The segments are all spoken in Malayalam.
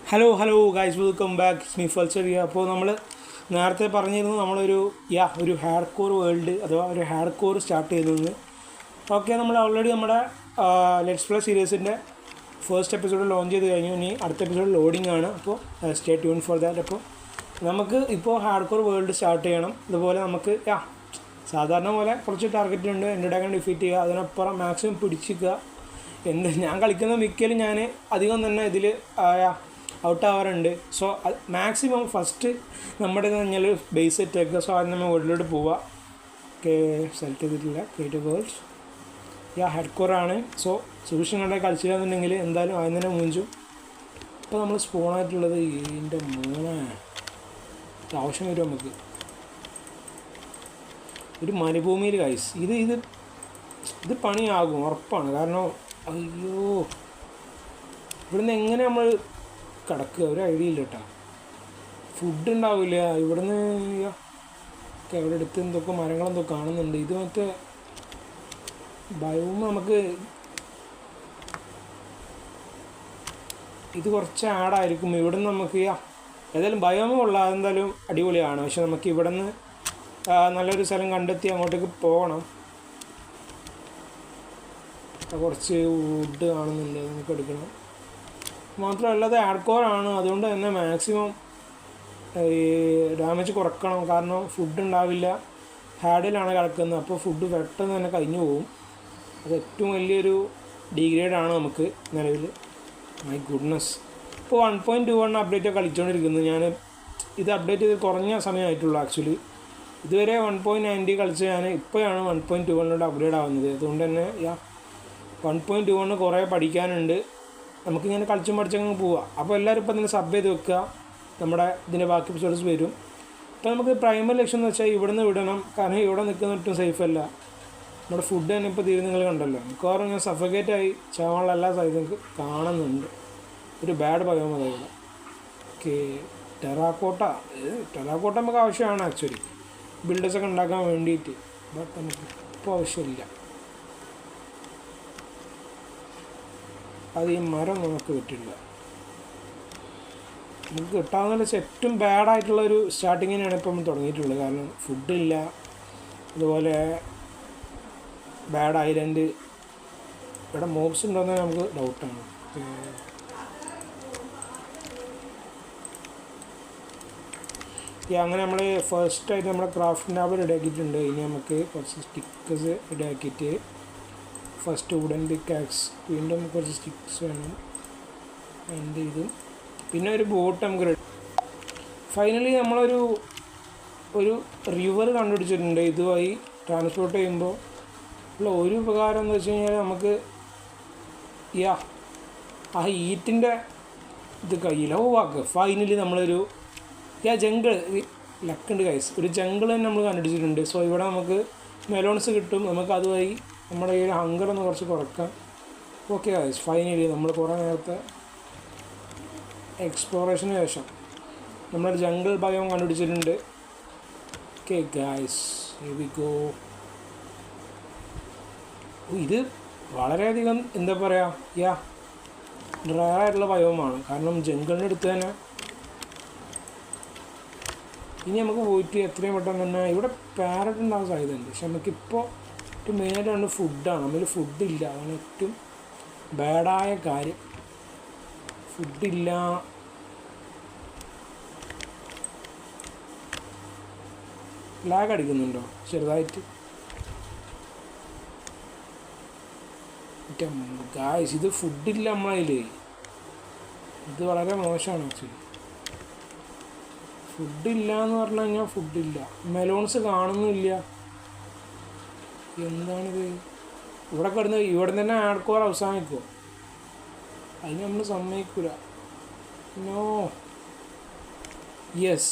Hello guys, welcome back. It's me ഫൾസറിയ. അപ്പോൾ നമ്മൾ നേരത്തെ പറഞ്ഞിരുന്നു നമ്മളൊരു ഒരു ഹാർഡ് കോർ വേൾഡ് അഥവാ ഒരു ഹാർഡ് കോർ സ്റ്റാർട്ട് ചെയ്തതെന്ന്. ഓക്കെ, നമ്മൾ ഓൾറെഡി നമ്മുടെ ലെറ്റ്സ് പ്ലേ സീരീസിൻ്റെ ഫസ്റ്റ് എപ്പിസോഡ് ലോഞ്ച് ചെയ്ത് കഴിഞ്ഞു. ഇനി അടുത്ത എപ്പിസോഡ് ലോഡിംഗ് ആണ്. അപ്പോൾ സ്റ്റേ ട്യൂൺ ഫോർ ദാറ്റ്. അപ്പോൾ നമുക്ക് ഇപ്പോൾ ഹാർഡ് കോർ വേൾഡ് സ്റ്റാർട്ട് ചെയ്യണം. ഇതുപോലെ നമുക്ക് സാധാരണ പോലെ കുറച്ച് ടാർഗറ്റ് ഉണ്ട്. എൻ്റെ ഡ്രാഗൺ ഡിഫീറ്റ് ചെയ്യുക, അതിനപ്പുറം മാക്സിമം പിടിച്ചിരിക്കുക. ഞാൻ കളിക്കുന്ന മിക്കലും ഞാൻ അധികം തന്നെ ഇതിൽ ഔട്ടാവാറുണ്ട്. സോ മാക്സിമം ഫസ്റ്റ് നമ്മുടെ കഴിഞ്ഞാൽ ബേസ് സെറ്റ് ആക്കുക. സോ ആദ്യം നമ്മൾ വേൾഡിലോട്ട് പോവുക. ഓക്കെ, സെലക്ട് ചെയ്തിട്ടില്ല. ക്രിയേറ്റ് വേൾഡ് ഹെഡ് കോറാണ്. സോ സൊല്യൂഷൻ കണ്ടാൽ കളിച്ചില്ലാന്നുണ്ടെങ്കിൽ എന്തായാലും ആദ്യം തന്നെ മൂഞ്ചും. ഇപ്പോൾ നമ്മൾ സ്പോണായിട്ടുള്ളത് ഇതിൻ്റെ ആവശ്യം വരും നമുക്ക് ഒരു മരുഭൂമിയിൽ ഗൈസ്. ഇത് പണിയാകും ഉറപ്പാണ്. കാരണം അയ്യോ, ഇവിടുന്ന് എങ്ങനെ നമ്മൾ കിടക്കുക ഒരു ഐഡിയ ഇല്ല കേട്ടോ. ഫുഡ് ഉണ്ടാവില്ല ഇവിടുന്ന്. അവിടെ അടുത്ത് എന്തൊക്കെ മരങ്ങളെന്തൊക്കെ കാണുന്നുണ്ട്. ഇത് മറ്റേ ബയോം നമുക്ക് ഇത് കുറച്ച് ആടായിരിക്കും. ഇവിടുന്ന് നമുക്ക് ഏതായാലും ബയോമ് കൊള്ളാം, എന്തായാലും അടിപൊളിയാണ്. പക്ഷെ നമുക്ക് ഇവിടുന്ന് നല്ലൊരു സ്ഥലം കണ്ടെത്തി അങ്ങോട്ടേക്ക് പോകണം. കുറച്ച് വുഡ് കാണുന്നുണ്ട്, നമുക്ക് എടുക്കണം. മാത്രമല്ല അത് ഹാർഡ് കോർ ആണ്, അതുകൊണ്ട് തന്നെ മാക്സിമം ഈ ഡാമേജ് കുറക്കണം. കാരണം ഫുഡ് ഉണ്ടാവില്ല, ഹാഡിലാണ് കിടക്കുന്നത്. അപ്പോൾ ഫുഡ് പെട്ടെന്ന് തന്നെ കഴിഞ്ഞു പോകും. അത് ഏറ്റവും വലിയൊരു ഡീഗ്രേഡാണ് നമുക്ക് നിലവിൽ. My goodness. ഇപ്പോൾ 1.21 അപ്ഡേറ്റ് കളിച്ചുകൊണ്ടിരിക്കുന്നത്. ഞാൻ ഇത് അപ്ഡേറ്റ് ചെയ്ത് കുറഞ്ഞ സമയമായിട്ടുള്ളൂ ആക്ച്വലി. ഇതുവരെ 1.90 കളിച്ച് ഞാൻ ഇപ്പോഴാണ് 1.21 അപ്ഗ്രേഡ് ആവുന്നത്. അതുകൊണ്ട് തന്നെ 1.21 കുറേ പഠിക്കാനുണ്ട്. നമുക്കിങ്ങനെ കളിച്ചും പഠിച്ചങ്ങ് പോവാം. അപ്പോൾ എല്ലാവരും ഇപ്പം തന്നെ സബ് ചെയ്ത് വെക്കുക. നമ്മുടെ ഇതിൻ്റെ ബാക്കി എപ്പിസോഡ്സ് വരും. ഇപ്പോൾ നമുക്ക് പ്രൈമറി ലക്ഷ്യം എന്ന് വെച്ചാൽ ഇവിടുന്ന് വിടണം. കാരണം ഇവിടെ നിൽക്കുന്ന ഒട്ടും സേഫ് അല്ല. നമ്മുടെ ഫുഡ് തന്നെ ഇപ്പോൾ തീരെ നിങ്ങൾ കണ്ടല്ലോ. മിക്കവാറും ഞാൻ സഫക്കേറ്റായി ചാവാനുള്ള എല്ലാ സാധ്യതയും കാണുന്നുണ്ട്. ഒരു ബാഡ് ബയോമ ഇവിടെ. ഓക്കെ, ടെറാക്കോട്ട നമുക്ക് ആവശ്യമാണ് ആക്ച്വലി ബിൽഡേഴ്സൊക്കെ ഉണ്ടാക്കാൻ വേണ്ടിയിട്ട്. ബട്ട് നമുക്ക് ഇപ്പോൾ ആവശ്യമില്ല. അത് ഈ മരം നമുക്ക് കിട്ടില്ല. നമുക്ക് കിട്ടാവുന്ന വെച്ചാൽ ഏറ്റവും ബാഡായിട്ടുള്ളൊരു സ്റ്റാർട്ടിങ്ങിനാണ് ഇപ്പം നമ്മൾ തുടങ്ങിയിട്ടുള്ളത്. കാരണം ഫുഡില്ല, അതുപോലെ ബാഡ് ഐലൻഡ്, ഇവിടെ മോബ്സ് ഉണ്ടോയെന്ന് നമുക്ക് ഡൗട്ടാണ്. അങ്ങനെ നമ്മൾ ഫസ്റ്റായിട്ട് നമ്മുടെ ക്രാഫ്റ്റ് ടാബ് റെഡിയാക്കിയിട്ടുണ്ട്. ഇനി നമുക്ക് കുറച്ച് സ്റ്റിക്കേഴ്സ് റെഡിയാക്കിയിട്ട് ഫസ്റ്റ് വുഡൻ പിക്കാക്സ്, വീണ്ടും കുറച്ച് സ്റ്റിക്സ് വേണം. അതിൻ്റെ ഇതും പിന്നെ ഒരു ബോട്ട് നമുക്ക് റെഡി. ഫൈനലി നമ്മളൊരു റിവർ കണ്ടുപിടിച്ചിട്ടുണ്ട്. ഇതുവഴി ട്രാൻസ്പോർട്ട് ചെയ്യുമ്പോൾ ഉള്ള ഒരു ഉപകാരം എന്ന് വെച്ച് കഴിഞ്ഞാൽ നമുക്ക് ഹീറ്റിൻ്റെ ഇത് കയ്യിലാക്കുക. ഫൈനലി നമ്മളൊരു ജംഗിൾ ലക്കുണ്ട് ഗൈസ്. ഒരു ജംഗിൾ തന്നെ നമ്മൾ കണ്ടുപിടിച്ചിട്ടുണ്ട്. സോ ഇവിടെ നമുക്ക് മെലോൺസ് കിട്ടും. നമുക്ക് അതുവഴി നമ്മുടെ ഈ ഒരു ഹങ്കർ ഒന്ന് കുറച്ച് കുറക്കാം. ഓക്കെ ഗൈസ്, ഫൈനലി നമ്മൾ കുറേ നേരത്തെ എക്സ്പ്ലോറേഷന് ശേഷം നമ്മളൊരു ജംഗിൾ ബയോം കണ്ടുപിടിച്ചിട്ടുണ്ട്. Okay guys, here we go. ഇത് വളരെയധികം എന്താ പറയുക റയറായിട്ടുള്ള ബയോമാണ്. കാരണം ജംഗിളിൻ്റെ അടുത്ത് തന്നെ. ഇനി നമുക്ക് പോയിട്ട് എത്രയും പെട്ടെന്ന് തന്നെ ഇവിടെ പാരറ്റ് ഉണ്ടാകാൻ സാധ്യതയുണ്ട്. പക്ഷെ നമുക്കിപ്പോൾ ഏറ്റവും മെയിനായിട്ടാണ് ഫുഡാണ്. നമ്മൾ ഫുഡില്ല, അതാണ് ഏറ്റവും ബാഡായ കാര്യം. ഫുഡില്ല. ലാഗ് അടിക്കുന്നുണ്ടോ ചെറുതായിട്ട്? ഗായ്സ്, ഇത് ഫുഡില്ല നമ്മളതിൽ. ഇത് വളരെ മോശമാണ് ആക്ച്വലി. ഫുഡില്ല എന്ന് പറഞ്ഞു കഴിഞ്ഞാൽ ഫുഡില്ല. മെലോൺസ് കാണുന്നില്ല. എന്താണിത്? ഇവിടെ കിടന്ന് ഇവിടെ തന്നെ ഹാർഡ് കോർ അവസാനിക്കുമോ? അതിന് നമ്മൾ സമ്മതിക്കില്ല. No. Yes,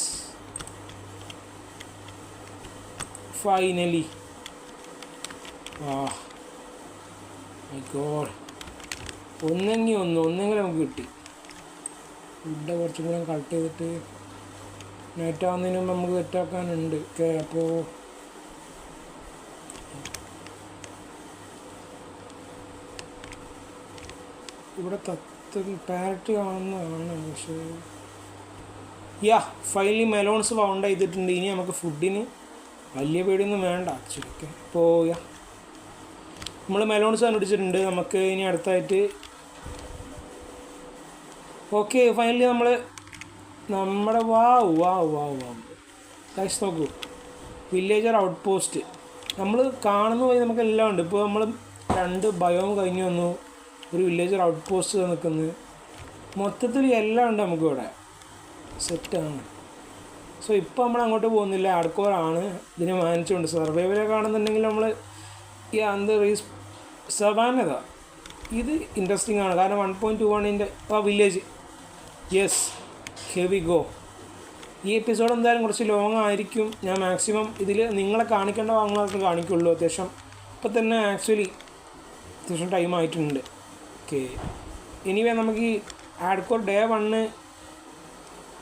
finally. My god, ഒന്നെങ്കിൽ നമുക്ക് കിട്ടി. ഫുഡ് കുറച്ചും കൂടെ കളക്ട് ചെയ്തിട്ട് നൈറ്റ് ആവുന്നതിനും നമുക്ക് സെറ്റാക്കാനുണ്ട്. ഓക്കെ, അപ്പോൾ ഇവിടെ പാരറ്റ് കാണുന്നതാണ്. പക്ഷേ യാ ഫൈനലി മെലോൺസ് ഫൗണ്ട് ചെയ്തിട്ടുണ്ട്. ഇനി നമുക്ക് ഫുഡിന് വലിയ പേടിയൊന്നും വേണ്ട ആക്ച്വലി. ഓക്കെ, അപ്പോൾ യാ നമ്മൾ മെലോൺസ് കണ്ടുപിടിച്ചിട്ടുണ്ട്. നമുക്ക് ഇനി അടുത്തായിട്ട് ഓക്കെ ഫൈനലി നമ്മുടെ വാവ് ഗൈസ് നോക്കൂ, വില്ലേജർ ഔട്ട് പോസ്റ്റ് നമ്മൾ കാണുന്ന വഴി നമുക്ക് എല്ലാം ഉണ്ട്. ഇപ്പോൾ നമ്മൾ 2 ബയോം കഴിഞ്ഞ് വന്നു, ഒരു വില്ലേജർ ഔട്ട് പോസ്റ്റ് നിൽക്കുന്നു. മൊത്തത്തിൽ എല്ലാം ഉണ്ട് നമുക്കിവിടെ, സെറ്റാണ്. സോ ഇപ്പോൾ നമ്മൾ അങ്ങോട്ട് പോകുന്നില്ല, ഹാർഡ്കോറാണ് ഇതിനെ മാനിച്ചുകൊണ്ട്. സർവൈവലൊക്കെ ആണെന്നുണ്ടെങ്കിൽ നമ്മൾ ഈ സവാനത ഇത് ഇൻട്രസ്റ്റിംഗ് ആണ്. കാരണം 1.21 village. Yes, here we go. ഈ എപ്പിസോഡ് എന്തായാലും കുറച്ച് ലോങ് ആയിരിക്കും. ഞാൻ മാക്സിമം ഇതിൽ നിങ്ങളെ കാണിക്കേണ്ട ഭാഗങ്ങളൊക്കെ കാണിക്കുള്ളൂ. അത്യാവശ്യം ഇപ്പം തന്നെ ആക്ച്വലി അത്യാവശ്യം ടൈം ആയിട്ടുണ്ട്. ഓക്കെ, എനിവേ നമുക്ക് ഈ ഹാർഡ്കോർ ഡേ 1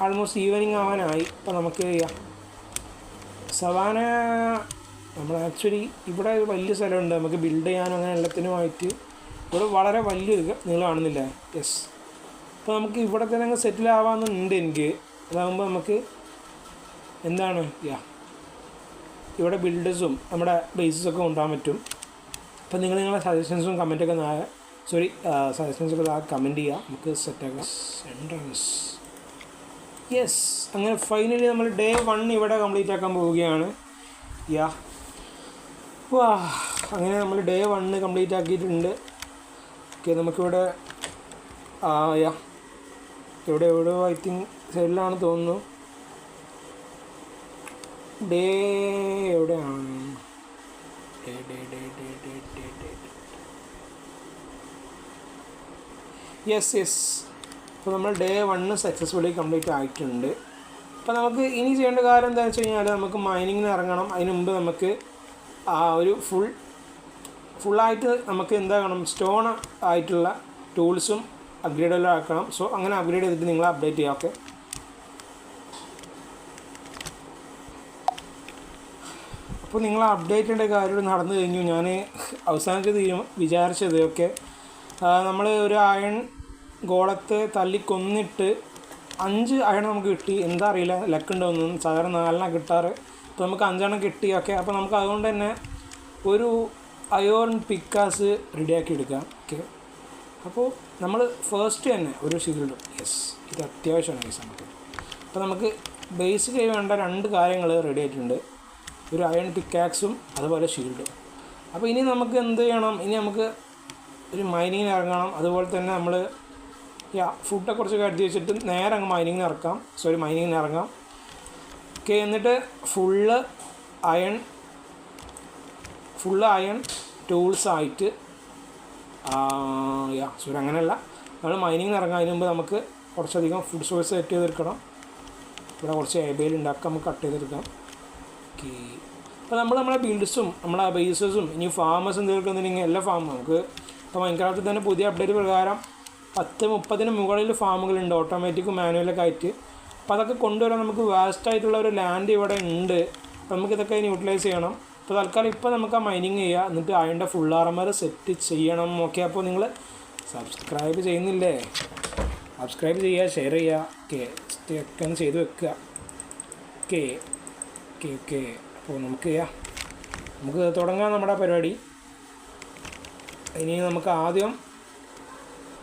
ആൾമോസ്റ്റ് ഈവനിങ് ആവാനായി. ഇപ്പം നമുക്ക് സവാന നമ്മൾ ആക്ച്വലി ഇവിടെ വലിയ സ്ഥലമുണ്ട് നമുക്ക് ബിൽഡ് ചെയ്യാനും അങ്ങനെ എല്ലാത്തിനുമായിട്ട്. ഇവിടെ വളരെ വലിയൊരു നിങ്ങൾ കാണുന്നില്ല. യെസ്, അപ്പോൾ നമുക്ക് ഇവിടെ തന്നെ അങ്ങ് സെറ്റിൽ ആവാമെന്നുണ്ട് എനിക്ക്. അതാകുമ്പോൾ നമുക്ക് എന്താണ് ഇവിടെ ബിൽഡേഴ്സും നമ്മുടെ ബേസസൊക്കെ കൊണ്ടുപോകാൻ പറ്റും. അപ്പോൾ നിങ്ങളുടെ സജഷൻസും കമൻറ്റൊക്കെ സജഷൻസൊക്കെ കമൻറ്റ് ചെയ്യുക, നമുക്ക് സെറ്റാക്കാം. എൻട്രൻസ് യെസ്, അങ്ങനെ ഫൈനലി നമ്മൾ ഡേ 1 ഇവിടെ കംപ്ലീറ്റ് ആക്കാൻ പോവുകയാണ്. അങ്ങനെ നമ്മൾ ഡേ 1 കംപ്ലീറ്റ് ആക്കിയിട്ടുണ്ട്. ഓക്കെ, നമുക്കിവിടെ എവിടെയോ ഐ തിങ്ക് സൈഡിലാണ് തോന്നുന്നു. ഡേ എവിടെയാണ്? യെസ്. അപ്പോൾ നമ്മൾ ഡേ 1 സക്സസ്ഫുള്ളി കംപ്ലീറ്റ് ആയിട്ടുണ്ട്. അപ്പോൾ നമുക്ക് ഇനി ചെയ്യേണ്ട കാര്യം എന്താണെന്ന് വെച്ച് കഴിഞ്ഞാൽ നമുക്ക് മൈനിങ്ങിന് ഇറങ്ങണം. അതിന് മുമ്പ് നമുക്ക് ഒരു ഫുള്ളായിട്ട് നമുക്ക് എന്താകണം, സ്റ്റോൺ ആയിട്ടുള്ള ടൂൾസും അപ്ഗ്രേഡെല്ലാം ആക്കണം. സോ അങ്ങനെ അപ്ഗ്രേഡ് ചെയ്തിട്ട് നിങ്ങൾ അപ്ഡേറ്റ് ചെയ്യാം. ഓക്കെ, അപ്പോൾ നിങ്ങൾ അപ്ഡേറ്റ് ചെയ്യേണ്ട കാര്യം നടന്നു കഴിഞ്ഞു. ഞാൻ അവസാനത്തെ വിചാരിച്ചത് ഓക്കെ, നമ്മൾ ഒരു അയൺ ഗോളത്തെ തല്ലിക്കൊന്നിട്ട് 5 അയൺ നമുക്ക് കിട്ടി. എന്താ അറിയില്ല, ലക്കുണ്ടോന്നും. സാധാരണ 4 കിട്ടാറ്, അപ്പോൾ നമുക്ക് 5 കിട്ടി. ഓക്കെ, അപ്പോൾ നമുക്ക് അതുകൊണ്ട് തന്നെ ഒരു അയോൺ പിക്കാസ് റെഡിയാക്കി എടുക്കാം. ഓക്കെ, അപ്പോൾ നമ്മൾ ഫസ്റ്റ് തന്നെ ഒരു ഷീൽഡ്. യെസ്, ഇത് അത്യാവശ്യമാണ് ഗൈസ് നമുക്ക്. അപ്പോൾ നമുക്ക് ബേസിക്കായി വേണ്ട 2 കാര്യങ്ങൾ റെഡി ആയിട്ടുണ്ട്, ഒരു അയൺ പിക്കാക്സും അതുപോലെ ഷീൽഡും. അപ്പോൾ ഇനി നമുക്ക് എന്ത് ചെയ്യണം, ഇനി നമുക്ക് ഒരു മൈനിങ്ങിന് ഇറങ്ങണം. അതുപോലെ തന്നെ നമ്മൾ ഫുഡൊക്കെ കുറച്ച് കരുതി വെച്ചിട്ട് നേരെ അങ്ങ് മൈനിങ്ങിന് ഇറങ്ങാം. ഓക്കെ, എന്നിട്ട് ഫുള്ള് അയൺ ടൂൾസായിട്ട് അങ്ങനെയല്ല, നമ്മൾ മൈനിങ്ങിന് ഇറങ്ങാം. അതിന് മുമ്പ് നമുക്ക് കുറച്ചധികം ഫുഡ് സോഴ്സ് സെറ്റ് ചെയ്തെടുക്കണം. ഇവിടെ കുറച്ച് ഏബയിൽ ഉണ്ടാക്കാം, നമുക്ക് കട്ട് ചെയ്തെടുക്കാം. ഓക്കെ, അപ്പോൾ നമ്മളെ ബിൽഡ്സും നമ്മളെ ബേസസും ഇനി ഫാമേഴ്സ് എന്തെടുക്കുന്നുണ്ടെങ്കിൽ എല്ലാ ഫാമും നമുക്ക് ഇപ്പോൾ മൈൻക്രാഫ്റ്റിൽ തന്നെ പുതിയ അപ്ഡേറ്റ് പ്രകാരം 10-30 മുകളിൽ ഫാമുകളുണ്ട്, ഓട്ടോമാറ്റിക്കും മാനുവലൊക്കെ ആയിട്ട്. അപ്പോൾ അതൊക്കെ കൊണ്ടുവരാൻ നമുക്ക് വാസ്റ്റായിട്ടുള്ള ഒരു ലാൻഡ് ഇവിടെ ഉണ്ട്. അപ്പോൾ നമുക്കിതൊക്കെ യൂട്ടിലൈസ് ചെയ്യണം. അപ്പോൾ തൽക്കാലം ഇപ്പോൾ നമുക്ക് ആ മൈനിങ് ചെയ്യുക, എന്നിട്ട് അതിൻ്റെ ഫുൾ ആർമർ സെറ്റ് ചെയ്യണം. ഓക്കെ, അപ്പോൾ നിങ്ങൾ സബ്സ്ക്രൈബ് ചെയ്യുന്നില്ലേ? സബ്സ്ക്രൈബ് ചെയ്യുക, ഷെയർ ചെയ്യുക. ഓക്കെ, ഒക്കെ ഒന്ന് ചെയ്ത് വെക്കുക. ഓക്കെ, അപ്പോൾ നമുക്ക് തുടങ്ങാം നമ്മുടെ പരിപാടി. ഇനി നമുക്ക് ആദ്യം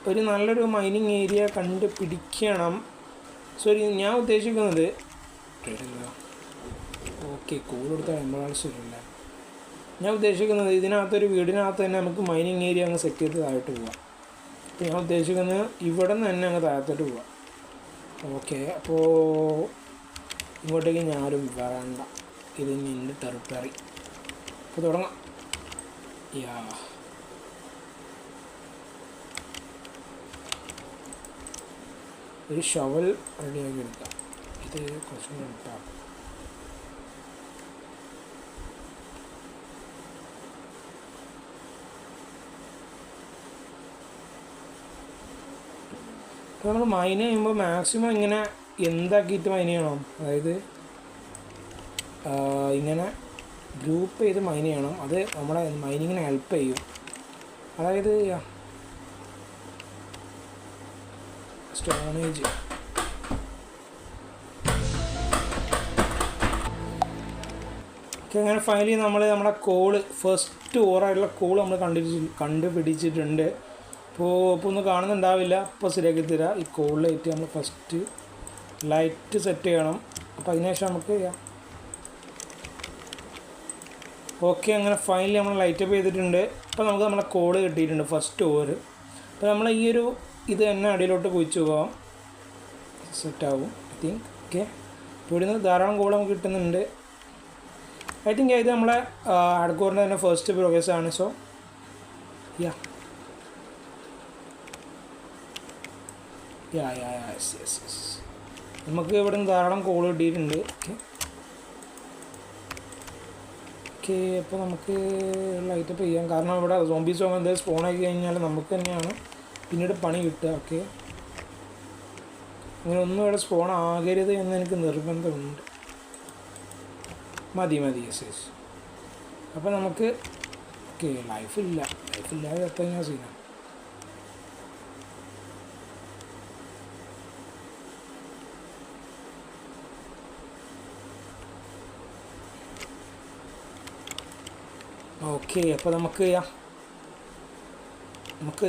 ഒരു നല്ലൊരു മൈനിങ് ഏരിയ കണ്ടുപിടിക്കണം. സോറി, ഞാൻ ഉദ്ദേശിക്കുന്നത് ഓക്കെ കോഡ് കൊടുത്താൽ എംബറാൾസ് വരില്ല. ഞാൻ ഉദ്ദേശിക്കുന്നത് ഇതിനകത്തൊരു വീടിനകത്ത് തന്നെ നമുക്ക് മൈനിങ് ഏരിയ അങ്ങ് സെറ്റ് ചെയ്ത് താഴോട്ട് പോവാം. അപ്പോൾ ഞാൻ ഉദ്ദേശിക്കുന്നത് ഇവിടെ നിന്ന് തന്നെ അങ്ങ് താഴത്തോട്ട് പോവാം. ഓക്കെ, അപ്പോൾ ഇങ്ങോട്ടേക്ക് ഞാനും വരണ്ട, ഇത് എൻ്റെ ടെറിട്ടറി. അപ്പോൾ തുടങ്ങാം. ഒരു ഷവൽ റെഡിയാക്കി എടുക്കാം. ഇത് കുറച്ചും കൂടി ഇട്ടാം. അപ്പോൾ നമ്മൾ മൈൻ ചെയ്യുമ്പോൾ മാക്സിമം ഇങ്ങനെ എന്താക്കിയിട്ട് മൈൻ ചെയ്യണം, അതായത് ഇങ്ങനെ ഗ്രൂപ്പ് ചെയ്ത് മൈൻ ചെയ്യണം. അത് നമ്മളെ മൈനിങ്ങിനെ ഹെൽപ്പ് ചെയ്യും. അതായത് സ്റ്റോണേജ്. അങ്ങനെ ഫൈനലി നമ്മൾ നമ്മുടെ കോള് ഫസ്റ്റ് ഓവറായിട്ടുള്ള കോള് നമ്മൾ കണ്ടുപിടിച്ചിട്ടുണ്ട്. ഇപ്പോൾ ഒന്ന് കാണുന്നുണ്ടാവില്ല, ഇപ്പോൾ ശരിയാക്കി തരാം. ഈ കോളിലായിട്ട് നമ്മൾ ഫസ്റ്റ് ലൈറ്റ് സെറ്റ് ചെയ്യണം. അപ്പോൾ അതിനുശേഷം നമുക്ക് ചെയ്യാം. ഓക്കെ, അങ്ങനെ ഫൈനലി നമ്മൾ ലൈറ്റപ്പ് ചെയ്തിട്ടുണ്ട്. ഇപ്പോൾ നമുക്ക് നമ്മളെ കോള് കിട്ടിയിട്ടുണ്ട് ഫസ്റ്റ് ഓവർ. അപ്പോൾ നമ്മൾ ഈ ഒരു ഇത് തന്നെ അടിയിലോട്ട് കുഴിച്ച് പോകാം, സെറ്റാവും ഐ തിങ്ക്. ഓക്കെ, ഇപ്പോൾ ഇവിടുന്ന് ധാരാളം കോൾ നമുക്ക് കിട്ടുന്നുണ്ട്. ഐ തിങ്ക് ഇത് നമ്മളെ ഹാർഡ്കോറിൻ്റെ തന്നെ ഫസ്റ്റ് പ്രോഗ്രസ് ആണ്. സോ യാ നമുക്ക് ഇവിടെ നിന്ന് ധാരാളം കോൾ കിട്ടിയിട്ടുണ്ട്. ഓക്കെ, അപ്പോൾ നമുക്ക് ലൈറ്റപ്പ് ചെയ്യാം. കാരണം ഇവിടെ സോംബീസോ എന്തെങ്കിലും സ്പോൺ ആക്കി കഴിഞ്ഞാൽ നമുക്ക് തന്നെയാണ് പിന്നീട് പണി കിട്ടുക. ഓക്കെ, അങ്ങനെ ഒന്നും ഇവിടെ സ്പോൺ ആകരുത് എന്ന് എനിക്ക് നിർബന്ധമുണ്ട്. മതി. യെസ്. അപ്പോൾ നമുക്ക് ഓക്കെ, ലൈഫില്ലാതെ എത്ര ഞാൻ സീനാണ്. ഓക്കെ, അപ്പോൾ നമുക്ക്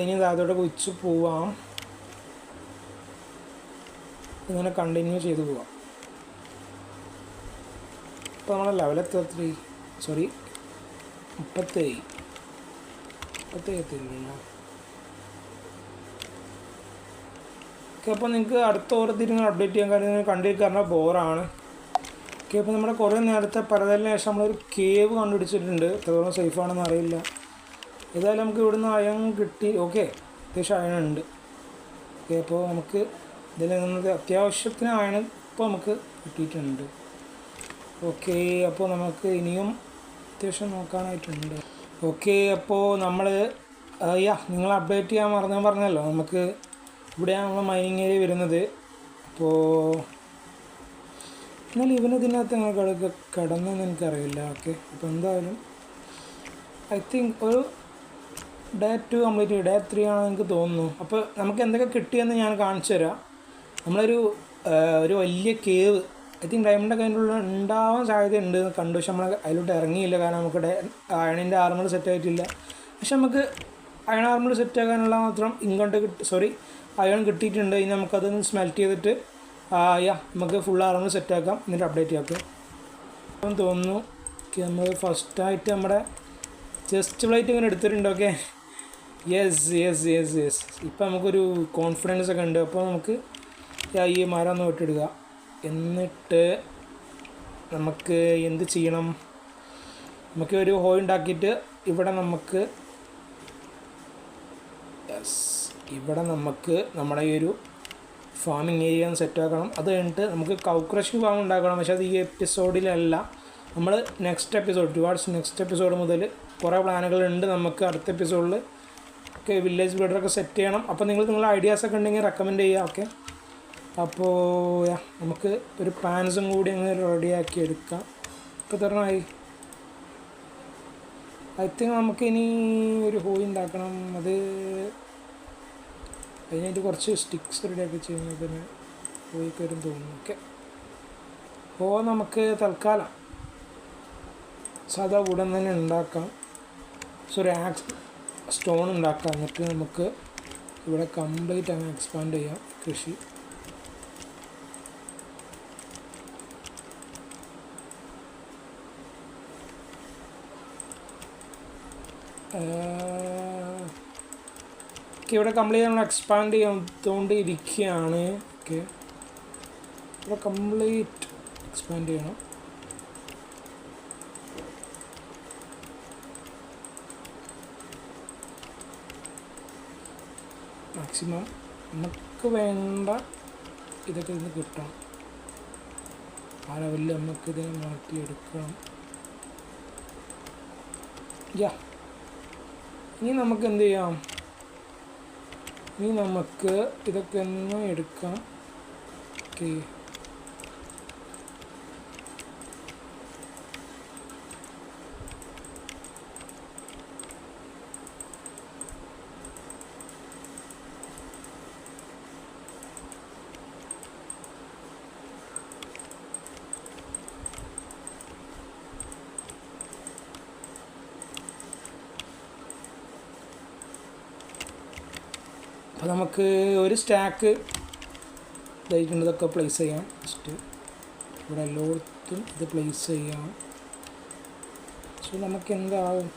ഇനി അതോടെ കുഴിച്ച് പോവാം. ഇങ്ങനെ കണ്ടിന്യൂ ചെയ്ത് പോവാം. ഇപ്പോൾ നമ്മളെ ലെവൽ 37 എത്തിയില്ല. ഓക്കെ, അപ്പോൾ നിങ്ങൾക്ക് അടുത്ത ഓരോ തിരിഞ്ഞ് അപ്ഡേറ്റ് ചെയ്യാൻ കാര്യം കണ്ടിരിക്കാൻ ബോറാണ്. ഓക്കെ, അപ്പോൾ നമ്മുടെ കുറേ നേരത്തെ പരതലിന് ശേഷം നമ്മളൊരു കേവ് കണ്ടുപിടിച്ചിട്ടുണ്ട്. എത്രത്തോളം സേഫാണെന്ന് അറിയില്ല. ഏതായാലും നമുക്ക് ഇവിടുന്ന് അയൺ കിട്ടി. ഓക്കെ, അത്യാവശ്യം അയണുണ്ട്. ഓക്കെ, അപ്പോൾ നമുക്ക് ഇതിൽ നിന്നത് അത്യാവശ്യത്തിന് അയൺ ഇപ്പോൾ നമുക്ക് കിട്ടിയിട്ടുണ്ട്. ഓക്കെ, അപ്പോൾ നമുക്ക് ഇനിയും അത്യാവശ്യം നോക്കാനായിട്ടുണ്ട്. ഓക്കെ, അപ്പോൾ നമ്മൾ നിങ്ങൾ അപ്ഡേറ്റ് ചെയ്യാൻ പറഞ്ഞല്ലോ, നമുക്ക് ഇവിടെയാണ് നമ്മൾ മൈനിങ് ഏരിയ വരുന്നത്. അപ്പോൾ എന്നാൽ ഇതിനകത്ത് അങ്ങനെ കിടന്നെന്ന് എനിക്കറിയില്ല. ഓക്കെ, അപ്പോൾ എന്തായാലും ഐ തിങ്ക് ഒരു ഡേ 2 കംപ്ലീറ്റ് ചെയ്യും. ഡേ 3 ആണെന്ന് എനിക്ക് തോന്നുന്നു. അപ്പോൾ നമുക്ക് എന്തൊക്കെ കിട്ടിയെന്ന് ഞാൻ കാണിച്ചു തരാം. നമ്മളൊരു വലിയ കേവ് ഐ തിങ്ക് ഡയമണ്ടൊക്കെ അതിൻ്റെ ഉള്ളിൽ ഉണ്ടാവാൻ സാധ്യതയുണ്ട് കണ്ടു. പക്ഷെ നമ്മൾ അതിലോട്ട് ഇറങ്ങിയില്ല. കാരണം നമുക്ക് അയണിൻ്റെ ആർമർ സെറ്റ് ആയിട്ടില്ല. പക്ഷെ നമുക്ക് അയൺ ആർമർ സെറ്റ് ആക്കാനുള്ള മാത്രം അയൺ കിട്ടിയിട്ടുണ്ട്. ഇനി നമുക്കതൊന്ന് സ്മെൽറ്റ് ചെയ്തിട്ട് നമുക്ക് ഫുൾ ആർമർ സെറ്റാക്കാം, എന്നിട്ട് അപ്ഡേറ്റ് ചെയ്യാം തോന്നുന്നു. നമ്മൾ ഫസ്റ്റായിട്ട് നമ്മുടെ ചെസ്റ്റ് പ്ലേറ്റ് ഇങ്ങനെ എടുത്തിട്ടുണ്ട്. Okay, yes. ഇപ്പം നമുക്കൊരു കോൺഫിഡൻസ് ഒക്കെ ഉണ്ട്. അപ്പോൾ നമുക്ക് ഈ മരം ഒന്ന് വിട്ടെടുക്കുക. എന്നിട്ട് നമുക്ക് എന്ത് ചെയ്യണം, നമുക്ക് ഒരു ഹോൾ ഉണ്ടാക്കിയിട്ട് ഇവിടെ നമുക്ക് നമ്മുടെ ഈ ഒരു ഫാമിംഗ് ഏരിയ ഒന്ന് സെറ്റാക്കണം. അത് കഴിഞ്ഞിട്ട് നമുക്ക് കൗ ക്രഷിംഗ് ഫാം ഉണ്ടാക്കണം. പക്ഷേ അത് ഈ എപ്പിസോഡിലല്ല, നമ്മൾ നെക്സ്റ്റ് എപ്പിസോഡ് മുതൽ കുറേ പ്ലാനുകളുണ്ട് നമുക്ക്. അടുത്ത എപ്പിസോഡിൽ ഒക്കെ വില്ലേജ് ബിൽഡറൊക്കെ സെറ്റ് ചെയ്യണം. അപ്പോൾ നിങ്ങളുടെ ഐഡിയാസൊക്കെ ഉണ്ടെങ്കിൽ റെക്കമെൻഡ് ചെയ്യുക. ഓക്കെ, അപ്പോൾ നമുക്ക് ഒരു പാൻസും കൂടി അങ്ങ് റെഡിയാക്കി എടുക്കാം. ഇപ്പോൾ തരണമായി ഐ തിങ്ക് നമുക്കിനി ഒരു ഹോയ് ഉണ്ടാക്കണം. അതിനായിട്ട് കുറച്ച് സ്റ്റിക്സ് റെഡിയാക്കി ചെയ്യുമ്പോൾ തന്നെ ഹോയ് വരും തോന്നുന്നു. ഓക്കെ, അപ്പോൾ നമുക്ക് തൽക്കാലം സാധാ ഉടൻ തന്നെ ഉണ്ടാക്കാം. സ്റ്റോൺ ഉണ്ടാക്കാം. എന്നിട്ട് നമുക്ക് ഇവിടെ കംപ്ലീറ്റ് അങ്ങ് എക്സ്പാൻഡ് ചെയ്യാം കൃഷി. ഇവിടെ കംപ്ലീറ്റ് നമ്മൾ എക്സ്പാൻഡ് ചെയ്തുകൊണ്ടിരിക്കുകയാണ്. ഓക്കെ, ഇവിടെ കംപ്ലീറ്റ് എക്സ്പാൻഡ് ചെയ്യണം. മാക്സിമം നമുക്ക് വേണ്ട ഇതൊക്കെ ഇന്ന് കിട്ടണം. ആ ലെവലിൽ നമുക്കിതിനെ മാറ്റിയെടുക്കണം. ഇനി നമുക്ക് എന്ത് ചെയ്യാം, ഇനി നമുക്ക് ഇതൊക്കെ ഒന്ന് എടുക്കാം. ഓക്കെ, അപ്പോൾ നമുക്ക് ഒരു സ്റ്റാക്ക് ഇതായിട്ടുള്ളതൊക്കെ പ്ലേസ് ചെയ്യാം. ജസ്റ്റ് ഇവിടെ എല്ലായിടത്തും ഇത് പ്ലേസ് ചെയ്യാം. സോ നമുക്ക് എന്താകും,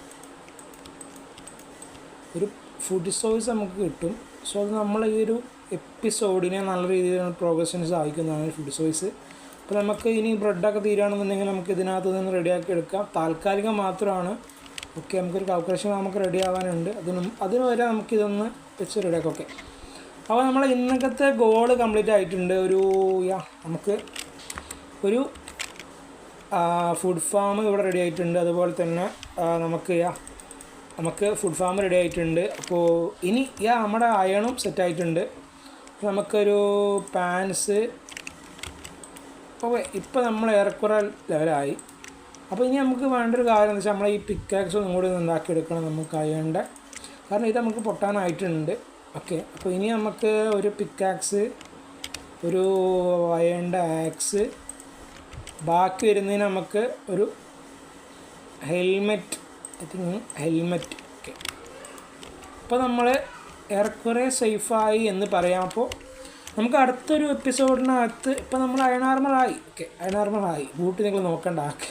ഒരു ഫുഡ് സോഴ്സ് നമുക്ക് കിട്ടും. സോ അത് നമ്മൾ ഈ ഒരു എപ്പിസോഡിനെ നല്ല രീതിയിൽ പ്രോഗ്രഷന് സഹായിക്കുന്നതാണ് ഫുഡ് സോഴ്സ്. അപ്പോൾ നമുക്ക് ഇനി ബ്രെഡൊക്കെ തീരുകയാണെന്നുണ്ടെങ്കിൽ നമുക്ക് ഇതിനകത്ത് നിന്ന് റെഡിയാക്കി എടുക്കാം. താൽക്കാലികം മാത്രമാണ്. ഓക്കെ, നമുക്കൊരു കാൽക്കുലേഷൻ നമുക്ക് റെഡി ആവാനുണ്ട്. അതിന് വരെ നമുക്കിതൊന്ന് വെച്ച് റെഡിയാക്കാം. ഓക്കെ, അപ്പോൾ നമ്മൾ ഇന്നത്തെ ഗോള് കംപ്ലീറ്റ് ആയിട്ടുണ്ട്. നമുക്ക് ഒരു ഫുഡ് ഫാം ഇവിടെ റെഡി ആയിട്ടുണ്ട്. അതുപോലെ തന്നെ നമുക്ക് ഫുഡ് ഫാം റെഡി ആയിട്ടുണ്ട്. അപ്പോൾ ഇനി നമ്മുടെ അയണും സെറ്റായിട്ടുണ്ട്. നമുക്കൊരു പാൻസ് ഓക്കെ, ഇപ്പോൾ നമ്മൾ ഏറെക്കുറെ ലെവലായി. അപ്പോൾ ഇനി നമുക്ക് വേണ്ടൊരു കാര്യം എന്ന് വെച്ചാൽ നമ്മളെ ഈ പിക്കാക്സ് ഒന്നും കൂടി ഉണ്ടാക്കിയെടുക്കണം നമുക്ക് അയണിൻ്റെ, കാരണം ഇത് നമുക്ക് പൊട്ടാനായിട്ടുണ്ട്. ഓക്കെ, അപ്പോൾ ഇനി നമുക്ക് ഒരു പിക്കാക്സ്, ഒരു അയണിൻ്റെ ആക്സ്, ബാക്കി വരുന്നതിന് നമുക്ക് ഒരു ഹെൽമെറ്റ്, ഹെൽമെറ്റ്. ഓക്കെ, അപ്പോൾ നമ്മൾ ഏറെക്കുറെ സേഫായി എന്ന് പറയാം. അപ്പോൾ നമുക്ക് അടുത്തൊരു എപ്പിസോഡിനകത്ത് ഇപ്പോൾ നമ്മൾ അയൺ ആർമറായി. ഓക്കെ, അയൺ ആർമറായി, ബൂട്ട് നിങ്ങൾ നോക്കണ്ട. ഓക്കെ,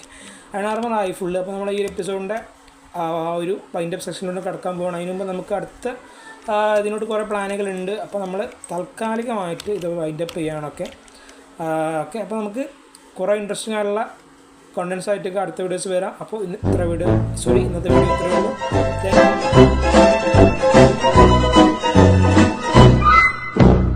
അയൺ ആർമറായി ഫുള്ള്. അപ്പോൾ നമ്മൾ ഈ ഒരു എപ്പിസോഡിൻ്റെ ഒരു വൈൻഡപ്പ് സെക്ഷനിലൂടെ കിടക്കാൻ പോകണം. അതിന് മുമ്പ് നമുക്ക് അടുത്ത ഇതിനോട് കുറേ പ്ലാനുകളുണ്ട്. അപ്പോൾ നമ്മൾ താൽക്കാലികമായിട്ട് ഇത് വൈൻഡപ്പ് ചെയ്യണം. ഓക്കെ, അപ്പോൾ നമുക്ക് കുറേ ഇൻട്രസ്റ്റിംഗ് ആയിട്ടുള്ള കണ്ടൻസ് ആയിട്ടൊക്കെ അടുത്ത വീഡിയോസ് വരാം. അപ്പോൾ ഇന്നത്തെ വീഡിയോ ഇത്രയേ ഉള്ളൂ.